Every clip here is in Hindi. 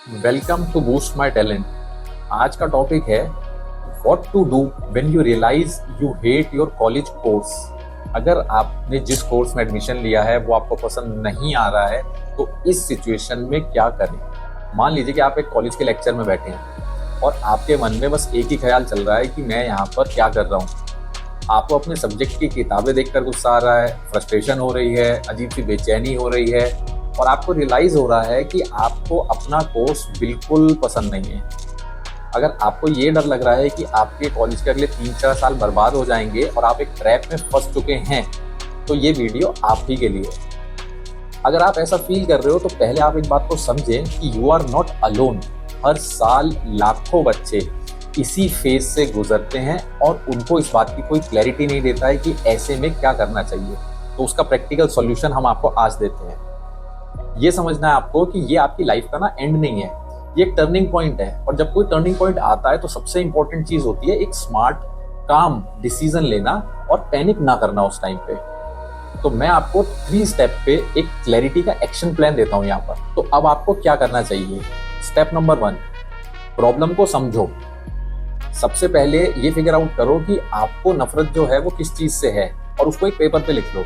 Welcome to boost my talent. आज का टॉपिक है what to do when you realise you hate your college course. अगर आपने जिस कोर्स में एडमिशन लिया है वो आपको पसंद नहीं आ रहा है तो इस सिचुएशन में क्या करें। मान लीजिए कि आप एक कॉलेज के लेक्चर में बैठे हैं और आपके मन में बस एक ही ख्याल चल रहा है कि मैं यहाँ पर क्या कर रहा हूँ। आपको अपने सब्जेक्ट की किताबें देखकर गुस्सा आ रहा है, फ्रस्ट्रेशन हो रही है, अजीब सी बेचैनी हो रही है और आपको रियलाइज हो रहा है कि आपको अपना कोर्स बिल्कुल पसंद नहीं है। अगर आपको ये डर लग रहा है कि आपके कॉलेज के अगले 3-4 साल बर्बाद हो जाएंगे और आप एक ट्रैप में फंस चुके हैं तो ये वीडियो आप ही के लिए। अगर आप ऐसा फील कर रहे हो तो पहले आप एक बात को समझें कि यू आर नॉट अलोन। हर साल लाखों बच्चे इसी फेज से गुजरते हैं और उनको इस बात की कोई क्लैरिटी नहीं देता है कि ऐसे में क्या करना चाहिए। तो उसका प्रैक्टिकल सॉल्यूशन हम आपको आज देते हैं। ये समझना है आपको कि ये आपकी लाइफ का ना एंड नहीं है, ये एक टर्निंग पॉइंट है। और जब कोई टर्निंग पॉइंट आता है तो सबसे इंपॉर्टेंट चीज होती है एक स्मार्ट काम डिसीजन लेना और पैनिक ना करना उस टाइम पे। तो मैं आपको 3 स्टेप पे एक क्लैरिटी का एक्शन प्लान देता हूं यहाँ पर। तो अब आपको क्या करना चाहिए। स्टेप नंबर 1, प्रॉब्लम को समझो। सबसे पहले ये फिगर आउट करो कि आपको नफरत जो है वो किस चीज से है और उसको एक पेपर पे लिख लो।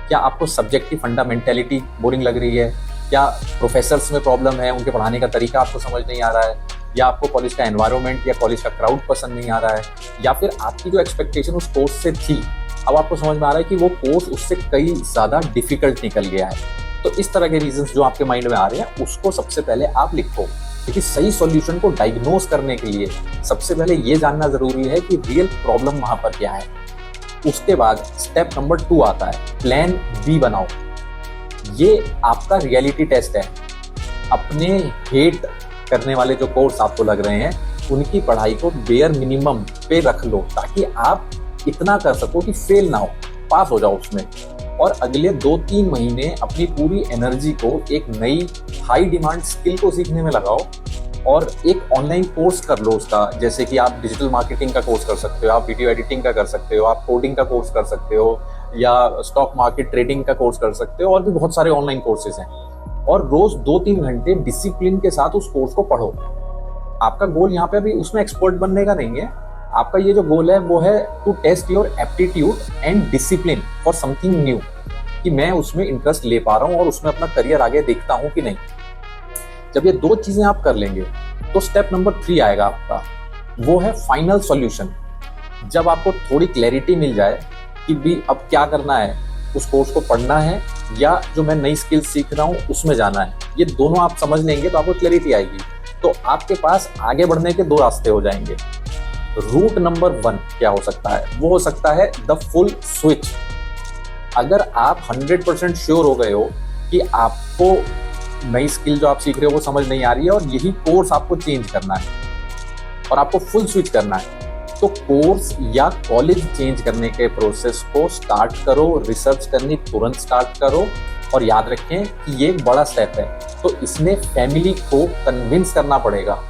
क्या आपको सब्जेक्ट की फंडामेंटेलिटी बोरिंग लग रही है, क्या प्रोफेसर्स में प्रॉब्लम है, उनके पढ़ाने का तरीका आपको समझ नहीं आ रहा है, या आपको कॉलेज का एनवायरनमेंट या कॉलेज का क्राउड पसंद नहीं आ रहा है, या फिर आपकी जो एक्सपेक्टेशन उस कोर्स से थी अब आपको समझ में आ रहा है कि वो कोर्स उससे कई ज़्यादा डिफिकल्ट निकल गया है। तो इस तरह के रीजंस जो आपके माइंड में आ रहे हैं उसको सबसे पहले आप लिखो। क्योंकि सही सॉल्यूशन को डायग्नोज करने के लिए सबसे पहले ये जानना जरूरी है कि रियल प्रॉब्लम वहां पर क्या है। उसके बाद स्टेप नंबर 2 आता है, प्लान बी बनाओ। ये आपका रियलिटी टेस्ट है। अपने हेट करने वाले जो कोर्स आपको लग रहे हैं उनकी पढ़ाई को बेयर मिनिमम पे रख लो ताकि आप इतना कर सको कि फेल ना हो, पास हो जाओ उसमें। और अगले 2-3 महीने अपनी पूरी एनर्जी को एक नई हाई डिमांड स्किल को सीखने में लगाओ और एक ऑनलाइन कोर्स कर लो उसका। जैसे कि आप डिजिटल मार्केटिंग का कोर्स कर सकते हो, आप वीडियो एडिटिंग का कर सकते हो, आप कोडिंग का कोर्स कर सकते हो, या स्टॉक मार्केट ट्रेडिंग का कोर्स कर सकते हो। और भी बहुत सारे ऑनलाइन कोर्सेज हैं। और रोज 2-3 घंटे डिसिप्लिन के साथ उस कोर्स को पढ़ो। आपका गोल यहाँ पे अभी उसमें एक्सपर्ट बनने का नहीं है। आपका ये जो गोल है वो है to test your aptitude and discipline for something new, कि मैं उसमें इंटरेस्ट ले पा रहा हूँ और उसमें अपना करियर आगे देखता हूँ कि नहीं। जब ये 2 चीजें आप कर लेंगे तो स्टेप नंबर 3 आएगा आपका, वो है फाइनल सॉल्यूशन। जब आपको थोड़ी क्लैरिटी मिल जाए कि भी अब क्या करना है, उस कोर्स को पढ़ना है या जो मैं नई स्किल सीख रहा हूँ उसमें जाना है, ये दोनों आप समझ लेंगे तो आपको क्लैरिटी आएगी। तो आपके पास आगे बढ़ने के 2 रास्ते हो जाएंगे। रूट नंबर 1 क्या हो सकता है, वो हो सकता है द फुल स्विच। अगर आप 100% श्योर हो गए हो कि आपको नई स्किल जो आप सीख रहे हो वो समझ नहीं आ रही है और यही कोर्स आपको चेंज करना है और आपको फुल स्विच करना है, तो कोर्स या कॉलेज चेंज करने के प्रोसेस को स्टार्ट करो। रिसर्च करनी तुरंत स्टार्ट करो और याद रखें कि ये एक बड़ा स्टेप है तो इसमें फैमिली को कन्विंस करना पड़ेगा।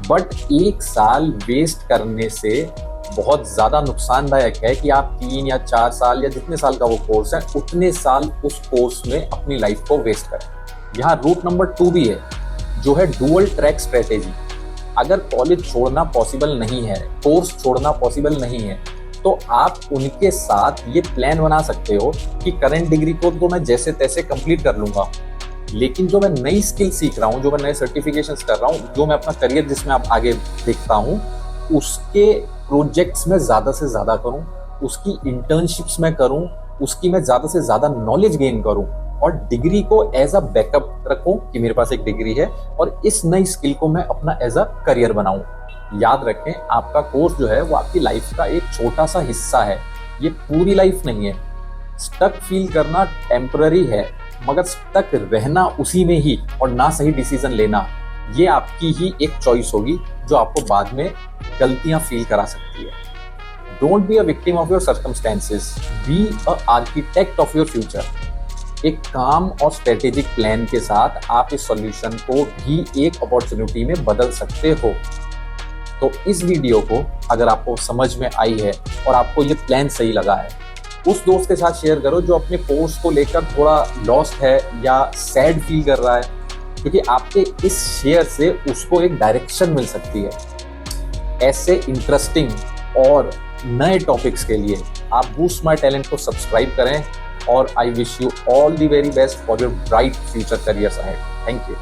बट 1 साल वेस्ट करने से बहुत ज़्यादा नुकसानदायक है कि आप 3 या 4 साल या जितने साल का वो कोर्स है उतने साल उस कोर्स में अपनी लाइफ को वेस्ट करें। यहाँ रूट नंबर 2 भी है जो है डुअल ट्रैक स्ट्रेटेजी। अगर कॉलेज छोड़ना पॉसिबल नहीं है, कोर्स छोड़ना पॉसिबल नहीं है, तो आप उनके साथ ये प्लान बना सकते हो कि करंट डिग्री को तो मैं जैसे तैसे कंप्लीट कर लूंगा, लेकिन जो मैं नई स्किल सीख रहा हूँ, जो मैं नए सर्टिफिकेशंस कर रहा हूँ, जो मैं अपना करियर जिसमें आप आगे देखता हूँ, उसके प्रोजेक्ट्स में ज़्यादा से ज़्यादा करूँ, उसकी इंटर्नशिप्स में करूँ, उसकी मैं ज़्यादा से ज़्यादा नॉलेज गेन करूँ और डिग्री को एज अ बैकअप रखूं कि मेरे पास एक डिग्री है और इस नई स्किल को मैं अपना एज अ करियर बनाऊं। याद रखें आपका कोर्स जो है वो आपकी लाइफ का एक छोटा सा हिस्सा है, ये पूरी लाइफ नहीं है। स्टक फील करना टेम्पररी है मगर स्टक रहना उसी में ही और ना सही डिसीजन लेना, ये आपकी ही एक चॉइस होगी जो आपको बाद में गलतियां फील करा सकती है। Don't be a victim of your circumstances, be a architect of your future. एक काम और स्ट्रेटेजिक प्लान के साथ आप इस सॉल्यूशन को भी एक अपॉर्चुनिटी में बदल सकते हो। तो इस वीडियो को अगर आपको समझ में आई है और आपको ये प्लान सही लगा है, उस दोस्त के साथ शेयर करो जो अपने कोर्स को लेकर थोड़ा लॉस्ट है या सैड फील कर रहा है। क्योंकि आपके इस शेयर से उसको एक डायरेक्शन मिल सकती है। ऐसे इंटरेस्टिंग और नए टॉपिक्स के लिए आप बूस्ट माय टैलेंट को सब्सक्राइब करें और I wish you all the very best for your bright future careers ahead. Thank you.